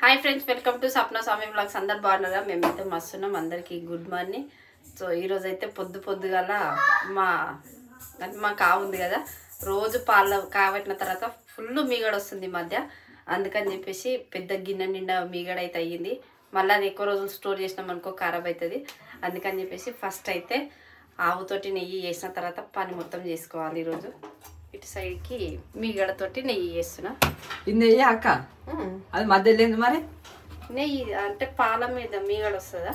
Hi friends, welcome to Sapna Swami blogs. అందరు బాగున్నారా? మేమైతే మస్తున్నాం. అందరికీ గుడ్ మార్నింగ్. సో ఈరోజు అయితే పొద్దుగాల మా కావు ఉంది కదా, రోజు పాలు కావట్టిన తర్వాత ఫుల్ మీగడ వస్తుంది ఈ మధ్య. అందుకని చెప్పేసి పెద్ద గిన్నె నిండా మీగడ అయితే అయ్యింది. మళ్ళీ అది ఎక్కువ రోజులు స్టోర్ చేసినాం అనుకో ఖరాబ్ అవుతుంది. అందుకని చెప్పేసి ఫస్ట్ అయితే ఆవుతోటి నెయ్యి వేసిన తర్వాత పని మొత్తం చేసుకోవాలి. ఈరోజు ఇటు సైడ్కి మీగడతోటి నెయ్యి వేస్తున్నా. ఇది నెయ్యి అక్క, అది మధ్యలో లేదు మరి. నెయ్యి అంటే పాల మీద మీగడ వస్తుందా,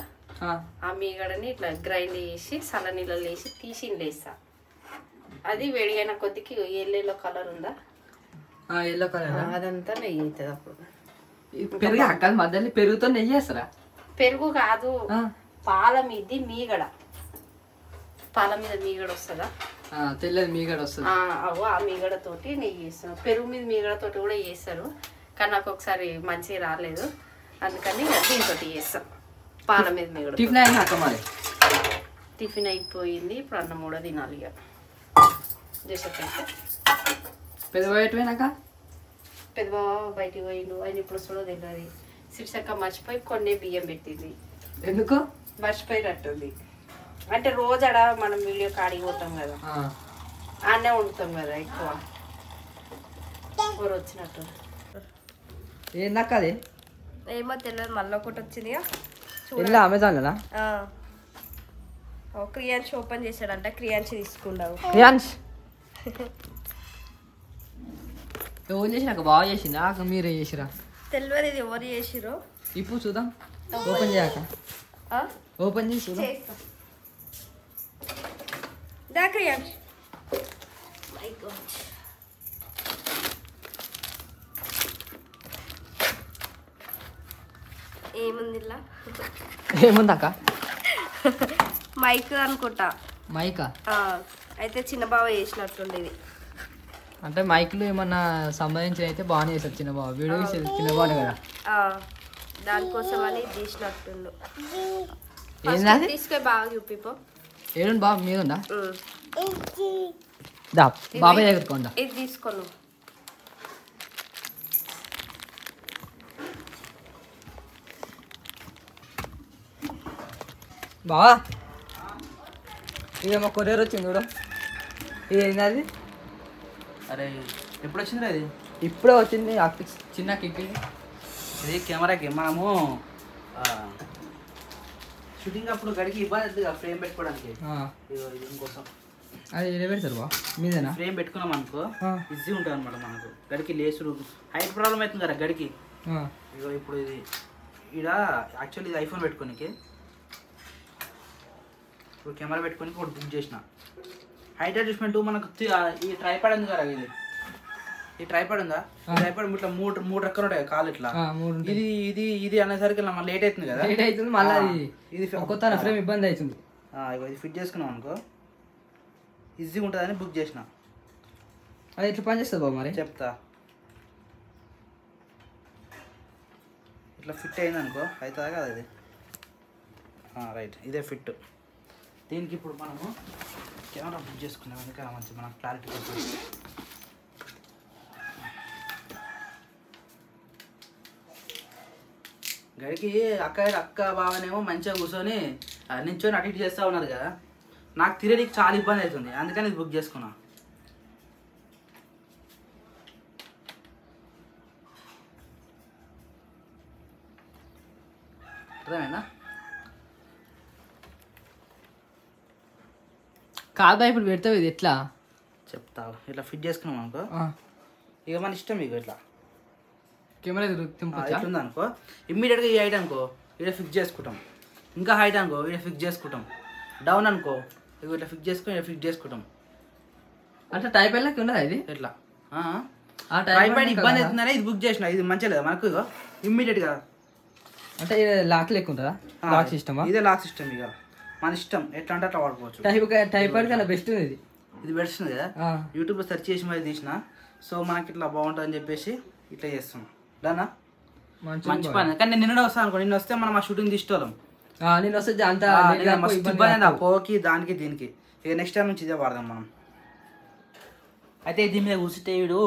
ఆ మీగడని ఇట్లా గ్రైండ్ చేసి చల్ల నీళ్ళలో వేసి తీసి వేస్తా. అది వేడిగైన కొద్దికి ఎల్లో కలర్ ఉందా, ఎల్లో కలర్, అదంతా నెయ్యి అవుతుంది. అప్పుడు పెరుగు అక్క, మధ్యలో పెరుగుతో నెయ్యి వేస్తారా? పెరుగు కాదు, పాల మీది మీగడ. పాల మీద మీగడ వస్తుందా, తెల్లది మీగడ వస్తుంది. ఆ మీగడతోటి నెయ్యి చేస్తున్నాం. పెరుగు మీద మీగడతోటి కూడా చేస్తారు, కానీ నాకు ఒకసారి మంచిగా రాలేదు. అందుకని దీంతో చేస్తాం. పాల మీద మీగడ. టిఫిన్ అయినా అక్క మరి? టిఫిన్ అయిపోయింది. ఇప్పుడు అన్నం కూడా తినాలి. ఇక చేసేటైతే పెద్ద పోయేటివేనాక పెద్ద బాబా బయటికి పోయిండు. ఆయన ఇప్పుడు చూడో తెలియదు. సిరిసక్క మర్చిపోయి కొన్ని బియ్యం పెట్టింది. ఎందుకు మర్చిపోయినట్టుంది. అంటే రోజు ఆడ మనం వీడియో కాడికి పోతాం కదా, ఆడనే వండుతాం కదా ఎక్కువ. కూర వచ్చినట్టు ఏందక్క అది? ఏమో తెలియదు, మళ్ళీ ఒకటి వచ్చింది. అమెజాన్ కదా, క్రియాన్స్ ఓపెన్ చేశాడంట. క్రియాన్స్ తీసుకున్నావు. క్రియాన్స్ ఎవరు చేసినాక బాగా చేసింది అక్క, మీరే చేసిరా? తెలియదు ఇది ఎవరు చేసిరో. ఇప్పుడు చూద్దాం, ఓపెన్ చేయక, ఓపెన్ చేసి చూద్దాం. దా క్రియాన్స్. ఏముంది ఇలా? ఏముంది అక్క? మైక్ అనుకుంటా. మైకా? అయితే చిన్న బావ చేసినట్టుండేది. అంటే మైక్లు ఏమన్నా సంబంధించిన అయితే బాగానే చేస్తారు చిన్న బావ. వీడియో చిన్న బాగానే కదా, దానికోసం అని తీసినట్టుండు. ఏంది తీసుకొని బాగా చూపిపో. ఏడు బాబు మీద ఉందా? దా బాబాయ్ ఎగురుకోండా. ఇది తీసుకోను. బావా ఇదేమో కొరియర్ వచ్చింది చూడు. ఇది ఏంది అది? అరే ఎప్పుడు వచ్చిందిరా ఇది? ఇప్పుడే వచ్చింది. చిన్న కిక్ ఇది కెమెరాకి మనము షూటింగ్ అప్పుడు గడికి ఇబ్బంది అవుతుంది ఫ్రేమ్ పెట్టుకోవడానికి. దీనికోసం అది ఎలా పెడతారు బా? మీదేనా? ఫ్రేమ్ పెట్టుకున్నాం అనుకో ఈజీ ఉంటుంది అనమాట మనకు. గడికి లేసుడు హైట్ ప్రాబ్లం అవుతుంది కదా గడికి. ఇగో ఇప్పుడు ఇది ఈడ యాక్చువల్లీ ఇది ఐఫోన్ పెట్టుకోనికి, ఇప్పుడు కెమెరా పెట్టుకొని ఒకటి బుక్ చేసిన. హైట్ అడ్జస్ట్మెంట్ మనకు ఈ ట్రైపాడ్ ఉంది కదా, ఈ ట్రైపాడ్ ఉందా? ట్రైపాడ్ ఇట్లా మూడు రకాలు ఉంటాయి కాలు ఇట్లా. ఇది ఇది ఇది అనేసరికి మళ్ళీ లేట్ అవుతుంది కదా, లేట్ అవుతుంది. మళ్ళీ ఇది కొత్త ఫ్రేమ్ ఇబ్బంది అవుతుంది. ఇది ఫిట్ చేసుకున్నాం అనుకో ఈజీగా ఉంటుందని బుక్ చేసిన. అది ఎట్లా పని చేస్తుంది బాబు మరి? చెప్తా. ఇట్లా ఫిట్ అయింది అనుకో, అవుతుందా కదా ఇది? రైట్, ఇదే ఫిట్. దీనికి ఇప్పుడు మనము కెమెరా బుక్ చేసుకున్నాం, ఎందుకన్నా మంచి మనకు క్లారిటీ కోసం. గడికి అక్క బావనేమో మంచిగా కూర్చొని నించొని అటు ఇటు చేస్తూ ఉన్నారు కదా, నాకు తిరగడానికి చాలా ఇబ్బంది అవుతుంది. అందుకని ఇది బుక్ చేసుకున్నా. అర్థమైనా? కాదు ఇప్పుడు పెడతావు. ఇది ఎట్లా చెప్తా. ఇట్లా ఫిట్ చేసుకున్నాం అనుకో, ఇక మన ఇష్టం. ఇక ఇట్లా కెమెరా ఇట్లా అనుకో, ఇమ్మీడియట్గా ఈ హైట్ అనుకో ఇక్కడ ఫిక్స్ చేసుకుంటాం. ఇంకా హైట్ అనుకో ఇక్కడ ఫిక్స్ చేసుకుంటాం. డౌన్ అనుకో ఇక ఇట్లా ఫిక్స్ చేసుకుని ఇక్కడ ఫిక్స్ చేసుకుంటాం. అంటే టైప్ వెళ్ళకి ఉండదా ఇది? ఇట్లా ట్రైపాడ్ ఇబ్బంది అవుతుందనే ఇది బుక్ చేసిన. ఇది మంచిగా లేదా మనకు? ఇమ్మీడియట్గా అంటే లాక్ లెక్క ఉంటుందా? లాక్ సిస్టమా? ఇదే లాక్ సిస్టమ్. ఇక మన ఇష్టం ఎట్లా అంటే అట్లా వాడుకోవచ్చు. టైపాడ్ కన్నా బెస్ట్ ఉంది ఇది. ఇది బెస్ట్ ఉంది కదా, యూట్యూబ్లో సెర్చ్ చేసి మరి తీసిన. సో మనకి ఇట్లా బాగుంటుంది అని చెప్పేసి ఇట్లా చేస్తున్నాం. దానా మంచి పని. కానీ నేను నిన్న వస్తాను అనుకో, నిన్న వస్తే మనం ఆ షూటింగ్ తీసుకోవాలి. నేను వస్తే ఇబ్బంది పోకి దానికి దీనికి. ఇక నెక్స్ట్ టైం నుంచి ఇదే వాడదాం మనం. అయితే దీని మీద కూర్చుంటే వీడు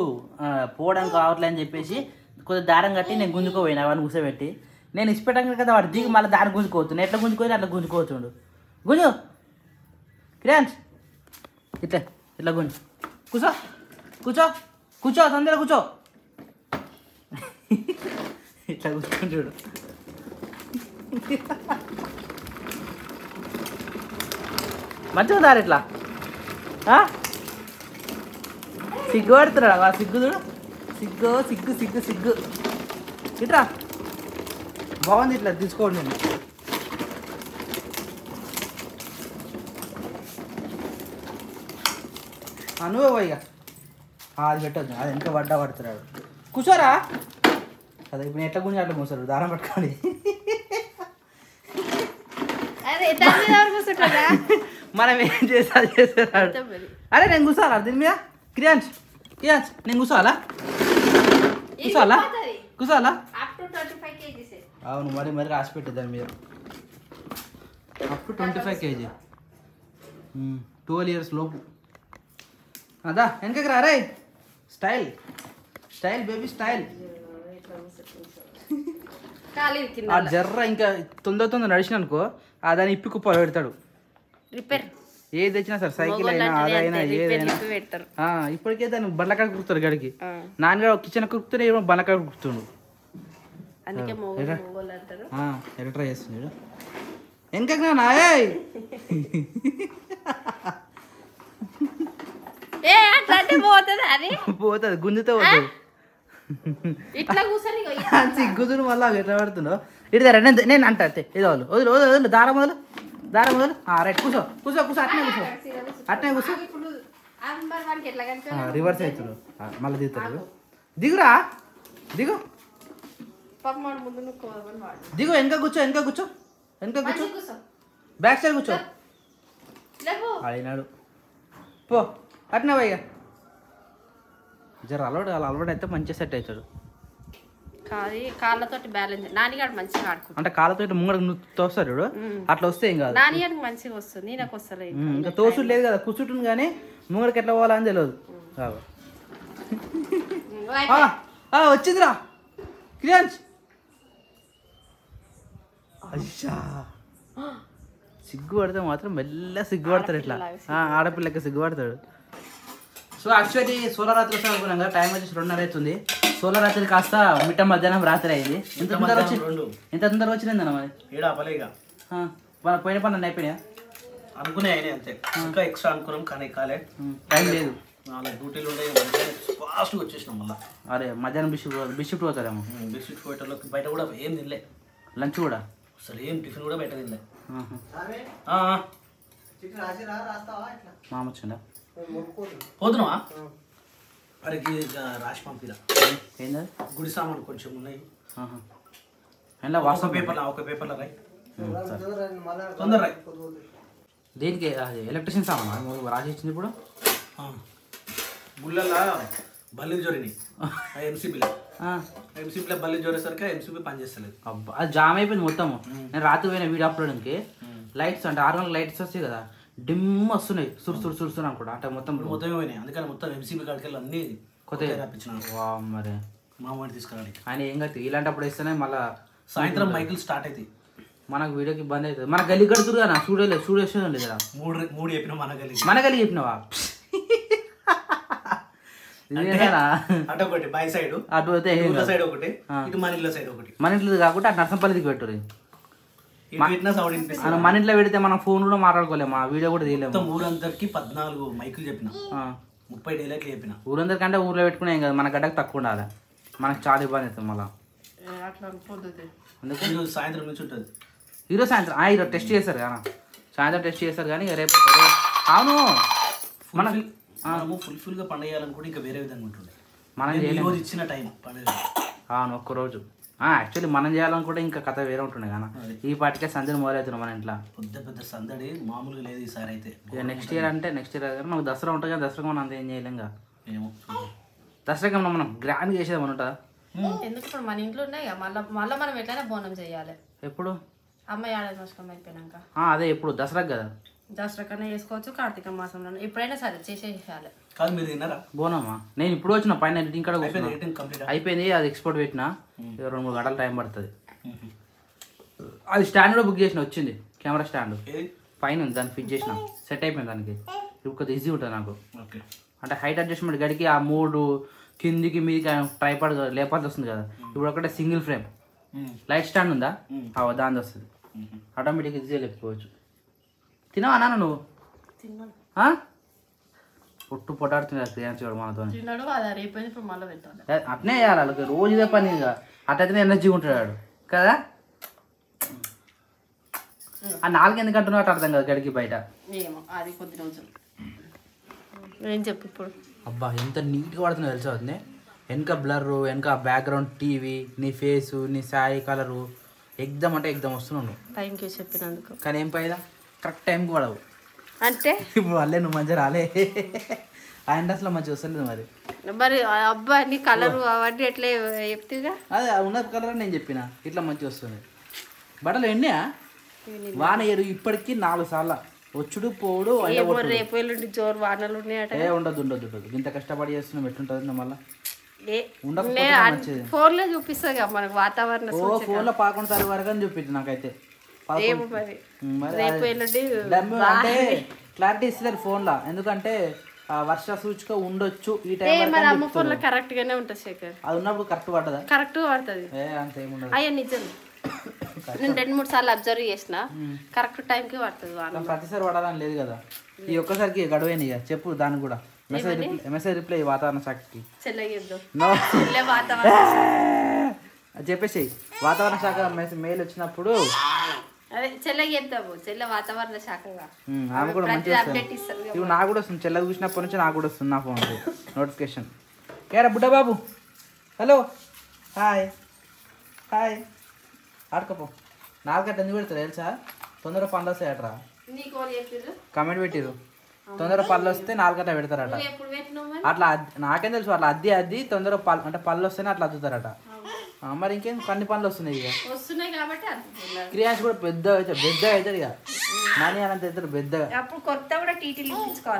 పోవడానికి రావట్లే అని చెప్పేసి కొద్దిగా దారం కట్టి నేను గుంజుకోపోయినా వాడిని కూర్చోబెట్టి నేను ఇచ్చిపెట్టాను కదా వాడు దిగి మళ్ళీ దారి గుంజుకోవచ్చు నేను ఎట్లా గుంజుకోవచ్చు అట్లా గుంజుకోవచ్చు గుంజు క్రియాన్స్ ఇట్లా ఇట్లా గుంజు కూర్చో కూర్చో కూర్చో తొందరగా కూర్చో ఇట్లా కూర్చొని చూడు మంచిగా దారి ఇట్లా సిగ్గు పడుతున్నాడు ఆ సిగ్గు చూడు సిగ్గు సిగ్గు సిగ్గు సిగ్గు ఇట్రా బాగుంది ఇట్లా తీసుకోండి నేను నువ్వే పోయిగా అది పెట్టద్దు అది ఇంకా పడుతున్నాడు కూర్చోరా అదే ఇప్పుడు ఎట్లా గుంజి అట్లా కూర్చోరు దారం పట్టుకోండి మనం ఏం చేస్తాడు అరే నేను కూర్చోాలా దీని మీద క్రియాన్స్ క్రియాన్స్ నేను కూర్చోాలా కూర్చోాలా కూర్చోాలా అవును మరి మరి రాసి పెట్టే దాని మీద అప్ టు 25 kg 12 years లోపు అదా వెనకకి రా రే స్టైల్ స్టైల్ బేబీ స్టైల్ ఆ జర్ర ఇంకా తొందర నడిచిన అనుకో ఆ దాన్ని ఇప్పి కుప్ప పెడతాడు రిపేర్ ఏది తెచ్చినా సార్ సైకిల్ అయినా అదైనా ఏదైనా ఇప్పటికే దాన్ని బండ్లకాడ కుడుతాడు గడికి నాన్నగారు కిచెన్ కుడుతూనే ఏమో బండ్లకాడ కుడుతుండు ఎట్లా చేస్తున్నాడు వెనకకి నాయే పోతుంది గుంజుతో పోతుంది సిగ్గుతుడు మళ్ళీ ఎట్లా పడుతుండో ఇటు నేను అంటే ఇది వాళ్ళు వదిలి వదిలి వదిలి దారం వదిలి రైట్ కూర్చో కూర్చో కూర్చో అట్నే కూర్చో రివర్స్ అవుతాడు మళ్ళీ దిగుతాడు దిగురా దిగు దిగు వెనక కూర్చో వెనక కూర్చో వెనక కూర్చో బ్యాక్ సైడ్ కూర్చో అయినాడు పో అట్నే పోయ్యా జర అలవాటు అయితే మంచిగా సెట్ అవుతాడు కాళ్ళతోటి బ్యాలెన్స్ నానిగాడు మంచిగా ఆడుకుంటాడు అంటే కాళ్ళతో ముంగడ తోస్తాడు అట్లా వస్తే ఏం కాదు నానిగాడికి మంచిగా వస్తుంది నాకు వస్తలేదు ఇంకా తోసుడు లేదు కదా కూర్చుంటుంది కానీ ముంగడికి ఎట్లా పోవాలని తెలియదు వచ్చిందిరా క్రియాన్స్ అయ్యా సిగ్గుపడితే మాత్రం మెల్ల సిగ్గుపడతాడు ఇట్లా ఆడపిల్లకి సిగ్గుపడతాడు సో యాక్చువల్లీ సోలరాత్రి వస్తాం అనుకున్నాం కదా టైం వచ్చేసి 2:30 అవుతుంది సోలరాత్రి కాస్త మిట్ట మధ్యాహ్నం రాత్రి అయింది ఎంత తొందరగా వచ్చిందన్న మరి పోయిన పనులు అయిపోయినాయా అనుకునే అంతే ఇంకా ఎక్స్ట్రా అనుకున్నాం కానీ కాలే టైం లేదు డ్యూటీలు ఉండే ఫాస్ట్గా వచ్చేసినాం మళ్ళీ అరే మధ్యాహ్నం బిషిఫ్ట్ పోతారేమో బిస్కెట్ పోయేటోళ్ళకి బయట కూడా ఏం తినలే లంచ్ కూడా అసలు ఏం టిఫిన్ కూడా బయట తినలే మామ వచ్చిందా పోతున్నావా అరే రాసి పంపిరా ఏందా గుడి సామాన్ కొంచెం ఉన్నాయి ఒక పేపర్లో రాయి తొందర రాయి దేనికి ఎలక్ట్రిషియన్ సామాన్ రాసి ఇచ్చింది ఇప్పుడు గుళ్ళల్లో బల్లి జోరిని ఎంసీబీలో బల్లి జోరేసరికి ఎంసీబీ పనిచేస్తలేదు అబ్బా అది జామ్ అయిపోయింది మొత్తము నేను రాత్రి పోయిన వీడియో అప్లోడ్కి లైట్స్ అంటే 6 లైట్స్ వస్తాయి కదా డిమ్ వస్తున్నాయి సురు అనుకుంటా అంటే మొత్తం పోయినాయి అందుకని మొత్తం ఎంసీబీ కాడికి వెళ్ళి అన్ని కొత్త రప్పించిన మరి మా వాడిని తీసుకురాలి ఆయన ఏం కాదు ఇలాంటప్పుడు ఇస్తేనే మళ్ళీ సాయంత్రం మైకిల్ స్టార్ట్ అవుతాయి మనకు వీడియోకి ఇబ్బంది అవుతుంది మన గల్లి కడుతురు కదా స్టూడియో లేదు కదా మూడు చెప్పిన మన గల్లి చెప్పినావా అటొకటి బై సైడ్ అటు అయితే సైడ్ ఒకటి ఇటు మన ఇళ్ళ సైడ్ ఒకటి మన ఇంట్లో కాకుండా అటు నర్సంపల్లికి పెట్టరు సౌండ్ మన ఇంట్లో పెడితే మనం ఫోన్ కూడా మాట్లాడుకోలేము ఆ వీడియో కూడా తీయలేము ఊరందరికి 14 మైకులు చెప్పిన 30 డైలాగ్లు చెప్పిన ఊరందరికంటే ఊర్లో పెట్టుకునే ఏం కదా మన గడ్డకు తక్కువ ఉండాలి మనకు చాలా ఇబ్బంది అవుతుంది మళ్ళీ అందుకే సాయంత్రం నుంచి ఉంటుంది ఈరోజు సాయంత్రం ఈరోజు టెస్ట్ చేస్తారు కదా సాయంత్రం టెస్ట్ చేస్తారు కానీ రేపు అవును మనము ఫుల్ఫిల్గా పండుగ చేయాలనుకుంటే ఇంకా వేరే విధంగా ఉంటుంది మనం ఇచ్చిన టైం పండుగ అవును ఒక్కరోజు యాక్చువల్లీ మనం చేయాలనుకుంటే ఇంకా కథ వేరే ఉంటుండే కానీ ఈ పాటికే సందడి మొదలవుతున్నాం మన ఇంట్లో పెద్ద సందడి మామూలుగా లేదు ఈసారి అయితే ఇక నెక్స్ట్ ఇయర్ కానీ మనకు దసరా ఉంటుంది కానీ దసరాకి మనం అంత ఏం చేయలేం కదా ఏమో దసరాకి మనం గ్రాండ్ చేసేది మన ఉంటుందా ఎందుకు ఇప్పుడు మన ఇంట్లో ఉన్నాయి మళ్ళీ మనం ఎట్లయినా బోనం చేయాలి ఎప్పుడు అమ్మాయి ఏడాది మోసుకొని అయిపోయినాక అదే ఎప్పుడు దసరాకి కదా దసరా కన్నా చేసుకోవచ్చు కార్తీక మాసంలో ఎప్పుడైనా సరే చేసేయాలి కాదు మీరు తిన్నారా? బోనమ్మా నేను ఇప్పుడు వచ్చిన పైన ఎడిటింగ్ కాడ కూర్చున్నా. ఎడిటింగ్ కంప్లీట్ అయిపోయింది, అది ఎక్స్పోర్ట్ పెట్టినా 2-3 గంటలు టైం పడుతుంది. అది స్టాండ్ కూడా బుక్ చేసిన, వచ్చింది కెమెరా స్టాండ్ పైన ఉంది, దాన్ని ఫిట్ చేసిన, సెట్ అయిపోయింది దానికి. ఇప్పుడు కొద్దిగా ఈజీ ఉంటుంది నాకు. ఓకే. అంటే హైట్ అడ్జస్ట్మెంట్ గడికి ఆ 3 కిందికి మీదికి ట్రైపాడ్ లేపాల్సి వస్తుంది కదా. ఇప్పుడు ఒకటే సింగిల్ ఫ్రేమ్ లైట్ స్టాండ్ ఉందా, దాని వస్తుంది ఆటోమేటిక్గా ఈజీగా లేపుకోవచ్చు. తినవా నాన్న నువ్వు? పొట్టు పొట్టాడుతుంది క్రియాన్స్ కూడా మనతో. అట్నే చేయాలి వాళ్ళకి, రోజు ఇదే పని. ఇక అట్లయితేనే ఎనర్జీ ఉంటాడు కదా. ఆ 4 ఎందుకు అంటున్నావు అట్లా అర్థం కదా గడికి బయట. ఏమో అది కొద్ది రోజులు. ఏం చెప్పు ఇప్పుడు. అబ్బా ఎంత నీట్గా పడుతున్నావు తెలుసా వదినే. వెనక బ్లర్, వెనక బ్యాక్గ్రౌండ్ టీవీ, నీ ఫేసు, నీ శారీ కలరు ఎగ్దమ్ అంటే ఎగ్దమ్ వస్తున్నావు నువ్వు. థ్యాంక్ యూ చెప్పినందుకు. కానీ ఏం పైదా కరెక్ట్ టైంకి పడవు. అంటే ఇప్పుడు వాళ్ళే నువ్వు మంచిగా రాలే, ఆ ఇండస్ట్రీలో మంచిగా వస్తలేదు మరి. మరి అబ్బా నీ కలరు అవన్నీ ఎట్లా చెప్తేగా. అదే ఉన్న కలర్ అని నేను చెప్పిన, ఇట్లా మంచిగా వస్తుంది. బట్టలు ఎన్నయా వాన ఏరు ఇప్పటికీ 4 సార్లు వచ్చుడు పోవుడు. రేపు ఎల్లుండి జోరు వానలు ఉన్నాయట. ఉండదు ఇంత కష్టపడి చేస్తున్నాం, ఎట్లుంటుంది మళ్ళీ ఫోన్ లో చూపిస్తా మనకు వాతావరణం. ఫోన్ లో 11 తారీఖు వరకు అని చూపించి నాకైతే. రేపు ఎల్లుండి అంటే క్లారిటీ ఇస్తారు ఫోన్ లో, ఎందుకంటే వర్ష సూచిక ఉండొచ్చు ఈ టైం. మరి అమ్మ ఫోన్ లో కరెక్ట్ గానే ఉంటుంది శేఖర్. అది ఉన్నప్పుడు కరెక్ట్ పడ్డదా? కరెక్ట్ పడుతుంది. అంతేముండదు. అయ్యా నిజం, నేను 2-3 సార్లు అబ్జర్వ్ చేసిన, కరెక్ట్ టైంకి పడుతుంది. ప్రతిసారి పడాలని లేదు కదా, ఈ ఒక్కసారికి గడువేని చెప్పు. దానికి కూడా మెసేజ్ రిప్లై వాతావరణ శాఖకి చెప్పేసి. వాతావరణ శాఖ మెయిల్ వచ్చినప్పుడు వాతావరణ శాఖగా ఆమె కూడా మంచిగా వస్తుంది. ఇవి నాకు కూడా వస్తుంది, చెల్ల చూసినప్పటి నుంచి నాకు కూడా వస్తుంది నా ఫోన్ నోటిఫికేషన్. కేరా బుడ్డ బాబు, హలో, హాయ్ హాయ్. ఆడుకోపో. 4 గంటలు ఎందుకు పెడతారు తెలుసా? తొందరగా పనులు వస్తాయట్రా. కమెంట్ పెట్టిరు, తొందరగా పళ్ళు వస్తే 4 గంటలు పెడతారట. అట్లా నాకేం తెలుసు, అట్లా అద్ది తొందరగా అంటే పళ్ళు వస్తేనే అట్లా అద్దుతారట. మరి ఇంకేం అన్ని పనులు వస్తున్నాయి. ఇక క్రియాన్స్ కూడా పెద్ద అవుతాడు ఇక, నాని అనంత అవుతాడు పెద్దగా.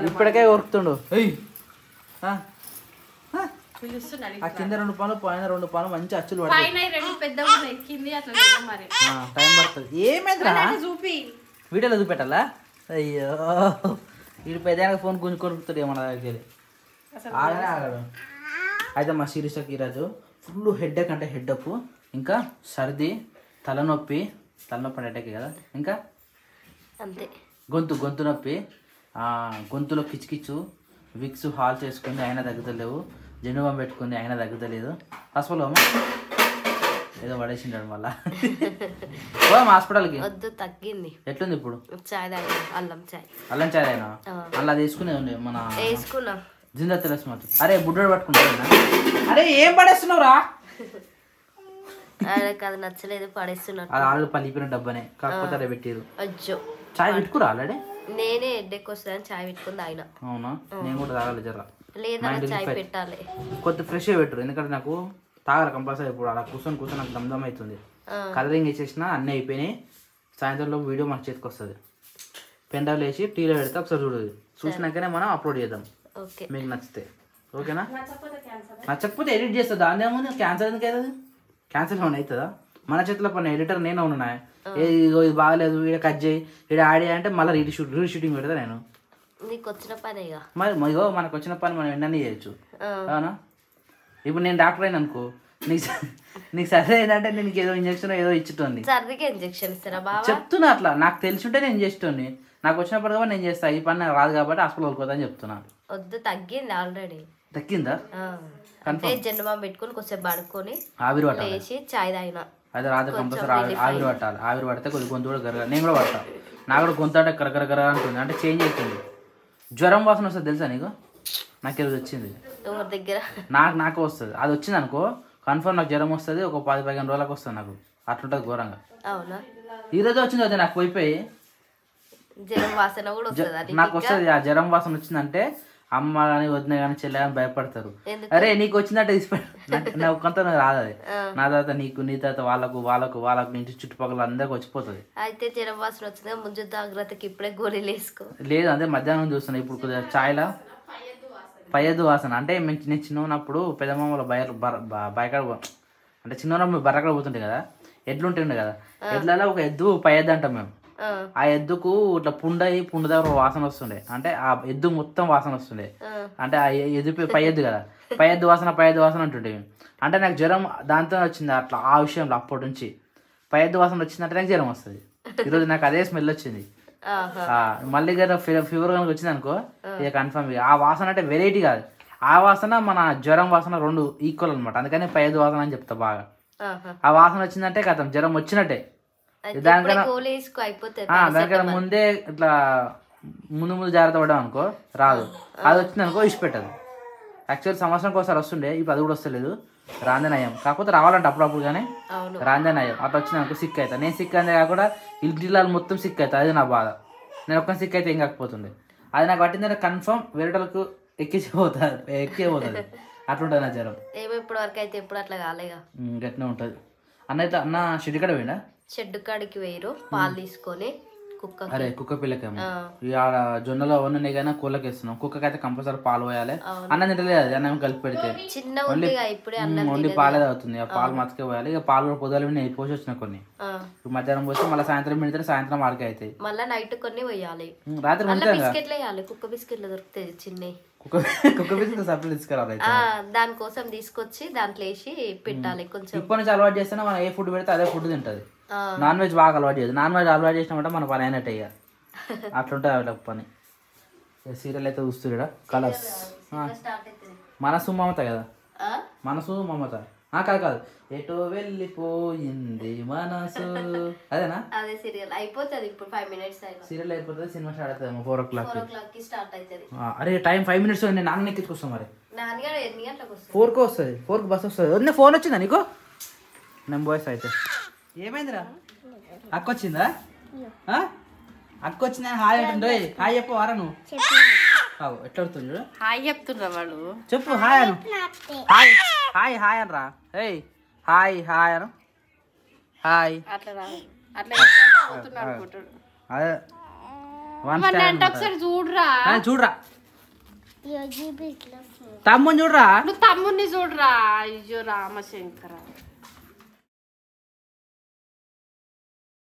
ఇప్పటికే ఉరుకుతుండు. ఆ కింద 2 పనులు పైన 2 పనులు మంచి అచ్చులు పడతాయి. టైం పడుతుంది. ఏమైందిరా వీడియోలో చూపెట్టాలా? అయ్యో వీడు పెద్ద ఫోన్ కొనుక్కుంటాడు ఏమన్నా దగ్గరికి వెళ్ళి. ఆగనే ఆగడు. అయితే మా శిరీషకి ఈరోజు ఫుల్ హెడ్ఏక్ అంటే హెడ్ఏక్, ఇంకా సర్ది, తలనొప్పి హెడ్ఏక్ కదా, ఇంకా అంతే గొంతు నొప్పి, గొంతులో కిచ్కిచ్చు, విక్స్ హాల్ చేసుకుంది అయినా తగ్గుతలేవు, జెండుబాం పెట్టుకుంది అయినా తగ్గుతలేదు. హాస్పిటల్ ఏదో పడేసిండాడు మళ్ళా. హాస్పిటల్కి వద్దు, తగ్గింది. ఎట్లుంది ఇప్పుడు? చాయ్ తాగిన, అల్లం చాయ్ అయినా అలా తీసుకునేది ఉండే మన వేసుకున్నా జిందా తెలుసు మాత్రం. అరే బుడ్డోడు పట్టుకుంటా. అరే ఏం పడేస్తున్నావురా? అది నచ్చలేదు, పడేస్తున్నా. అది ఆల్రెడీ పలిపిన డబ్బానే, కాకపోతే అదే పెట్టారు. అజ్జో చాయ్ పెట్టుకురా ఆల్రెడీ. నేనే హెడ్ఏక్ వస్తుందని చాయ్ పెట్టుకుని తాగిన. అవునా? నేను కూడా తాగాలి జర. లేదా చాయ్ పెట్టాలి, కొద్ది ఫ్రెష్ పెట్టరు, ఎందుకంటే నాకు తాగాలి కంపల్సరీ. ఇప్పుడు అలా కూర్చొని నాకు దమ్దమ్ అవుతుంది. కలరింగ్ వేసేసిన అన్నీ అయిపోయినాయి. సాయంత్రంలో వీడియో మన చేతికి వస్తుంది. పెన్ డ్రైవ్ వేసి టీలో పెడితే ఒకసారి చూడదు, చూసినాకనే మనం అప్లోడ్ చేద్దాం మీకు నచ్చితే. ఓకేనా? నచ్చకపోతే ఎడిట్ చేస్తా, దాని ఏముంది. క్యాన్సర్ ఎందుకు అవుతుంది? క్యాన్సర్ ఏమైనా అవుతుందా? మన చేతిలో పని ఎడిటర్ నేను ఉన్నా. ఇది బాగలేదు, వీడియో కట్ చేయి, వీడియో ఆడి అంటే మళ్ళీ రీషూటింగ్ పెడతా నేను. నీకు వచ్చిన పని మరి మనకు వచ్చిన పని మనం వెంటనే చేయొచ్చు. అవునా? ఇప్పుడు నేను డాక్టర్ అయినా అనుకో, నీకు సర్ది ఏంటంటే నేను ఏదో ఇంజక్షన్ ఏదో ఇచ్చుతోంది. సర్దికి ఇంజక్షన్ ఇస్తారా బావ? చెప్తున్నా, అట్లా నాకు తెలిసింటే నేను చేస్తుంది. నాకు వచ్చినప్పుడు కూడా నేను చేస్తా. ఈ పని నాకు రాదు కాబట్టి హాస్పిటల్ వెళ్ళిపోతా అని చెప్తున్నా. వద్దు, తగ్గింది ఆల్రెడీ. తగ్గిందా? అంటే జెండుబాం పెట్టుకుని కొంచెం పడుకొని ఆవిరి పట్టాలి, వేసి చాయ్ తాగిన. అదే రాదు కంపల్సరీ ఆవిరి పట్టాలి. ఆవిరి పడితే కొద్ది గొంతు కూడా గరగ. నేను కూడా పడతా. నాకు కూడా గొంతు అంటే కరకర అంటుంది, అంటే చేంజ్ అవుతుంది. జ్వరం వాసన వస్తుంది తెలుసా నీకు? నాకు ఈరోజు వచ్చింది దగ్గర. నాకు వస్తుంది. అది వచ్చింది అనుకో కన్ఫర్మ్ నాకు జ్వరం వస్తుంది. ఒక 10-15 రోజులకు వస్తుంది నాకు. అట్లుంటుంది ఘోరంగా. అవునా? ఈరోజు వచ్చింది అదే నాకు పోయిపోయి జ్వరం వాసన కూడా వస్తుంది నాకు వస్తుంది. ఆ జ్వరం వాసన వచ్చిందంటే అమ్మ కానీ వదిన కానీ చెల్లె కానీ భయపడతారు. అరే నీకు వచ్చిందంటే నాకు కొంత రాదు అది. నా తర్వాత నీకు, నీ తర్వాత వాళ్ళకు ఇంటి చుట్టుపక్కల అందరికి వచ్చిపోతుంది. అయితే జ్వరం వాసన వచ్చిందా ముందు జాగ్రత్తకి ఇప్పుడే గోళీలు వేసుకో. లేదు అదే మధ్యాహ్నం చూస్తున్నా. ఇప్పుడు కొద్దిగా ఛాయ్లా పయ్యద్దు వాసన అంటే నేను చిన్న ఉన్నప్పుడు పెద్దమామల బయకాడ అంటే చిన్న ఉన్నప్పుడు బర్రకాడ పోతుంటాయి కదా, ఎడ్లు ఉంటుండే కదా, ఎడ్లలో ఒక ఎద్దు పయ్యద్దు అంటాం మేము. ఆ ఎద్దుకు ఇట్లా పుండ దగ్గర వాసన వస్తుండే, అంటే ఆ ఎద్దు మొత్తం వాసన వస్తుండే, అంటే ఆ ఎద్దు పయ్యద్దు కదా, పయ్యద్దు వాసన అంటుండే. అంటే నాకు జ్వరం దాంతో వచ్చింది అట్లా, ఆ విషయంలో అప్పటి నుంచి పయ్యద్దు వాసన వచ్చిందంటే నాకు జ్వరం వస్తుంది. ఈరోజు నాకు అదే స్మెల్ వచ్చింది. మళ్ళీ కదా ఫీవర్ కనుక వచ్చింది అనుకో ఇక కన్ఫర్మ్. ఆ వాసన అంటే వెరైటీ కాదు, ఆ వాసన మన జ్వరం వాసన రెండు ఈక్వల్ అనమాట. అందుకని పయ్యద్దు వాసన అని చెప్తా. బాగా ఆ వాసన వచ్చిందంటే కథం జ్వరం వచ్చినట్టే. దానికన్నా ముందే ఇట్లా ముందు జాగ్రత్త పడ్డాం అనుకో రాదు, అది వచ్చింది అనుకో ఇష్టపెట్టదు. యాక్చువల్ సంవత్సరానికి ఒకసారి వస్తుండే, ఇప్పుడు అది కూడా వస్తలేదు. రాందే నయం, కాకపోతే రావాలంటే అప్పుడప్పుడు కానీ రాందే నయం. అట్లా వచ్చింది అనుకో సిక్ అవుతా. నేను సిక్ అయితే కాకుండా ఇల్లు మొత్తం సిక్ అవుతా, అది నా బాధ. నేను ఒక్క సిక్ అయితే ఏం కాకపోతుండే, అది నాకు పట్టిందంటే కన్ఫర్మ్ వేరేటోళ్ళకు ఎక్కే పోతుంది. అట్లుంటుంది నా జ్వరం. ఇప్పటి వరకు అయితే ఎప్పుడు అట్లా కాలేగా, గట్టినే ఉంటుంది. అన్న షెడ్ కాడ పోయిందా? షెడ్ కాడికి వేయరు, పాలు తీసుకొని అరే కుక్క పిల్లకేమో ఆడ జొన్నలో ఉన్నాయి కానీ కోళ్ళకి వేస్తున్నాం. కుక్కకైతే కంపల్సరీ పాలు పోయాలి. అన్నం తింటలేదు, అది అన్నం కలిపి పెడితే ఓన్లీ పాలే తాగుతుంది. ఆ పాలు మతకే పోయాలి. ఇక పాలు కూడా పొద్దులు నేను పోసి వచ్చిన కొన్ని, మధ్యాహ్నం పోసి మళ్ళీ సాయంత్రం పెడితే సాయంత్రం ఆడికి అవుతాయి. మళ్ళీ నైట్ కొన్ని పోయాలి. రాత్రి బిస్కెట్లు వేయాలి, కుక్క బిస్కెట్లు దొరుకుతాయి చిన్నవి. కుక్క బిస్కెట్ సపరేట్ తీసుకురావాలి. దానికోసం తీసుకొచ్చి దాంట్లో వేసి పెట్టాలి. కొంచెం ఇప్పటి నుంచి అలవాటు చేస్తే మనం ఏ ఫుడ్ పెడితే అదే ఫుడ్ తింటది. నాన్ వెజ్ బాగా అలవాటు చేయదు. నాన్ వెజ్ అలవాటు చేసినామంటే మన పని అయినట్టే. ఇక అట్లుంటుంది వాళ్ళకి పని. సీరియల్ అయితే చూస్తుడా కలర్స్. మనసు మమత కదా, మనసు మమత కాదు ఎటో వెళ్ళిపోయింది మనసు, అదేనా? అదే సీరియల్ అయిపోతుంది ఇప్పుడు 5 minutes. సీరియల్ అయిపోతుంది, సినిమా స్టార్ట్ అవుతుంది 4 o'clock. 4 o'clock స్టార్ట్ అవుతుంది. అరే టైం 5 minutes నేను నాన్న ఎక్కించుకొస్తాం. మరి నాన్నగారు ఎన్ని గంటలకు వస్తుంది? 4కి వస్తుంది. 4కి బస్ వస్తుంది. ఫోన్ వచ్చిందా నీకు? నేను బాయ్స్ అయితే ఏమైందిరా? అక్క వచ్చిందా? అక్క వచ్చిందా? హాయ్ అంటుండే. హాయ్ చెప్పు వారా నువ్వు. ఎట్లా అడుగుతుంది చూడు. హాయ్ చెప్తున్నా వాడు. చెప్పు హాయ్ అను. హాయ్ హాయ్ హాయ్ అనరా. ఏయ్ హాయ్ హాయ్ అను. హాయ్ అదే ఒకసారి చూడరా. చూడరా తమ్ముని చూడరా. నువ్వు తమ్ముని చూడరా. అయ్యో రామశంకర.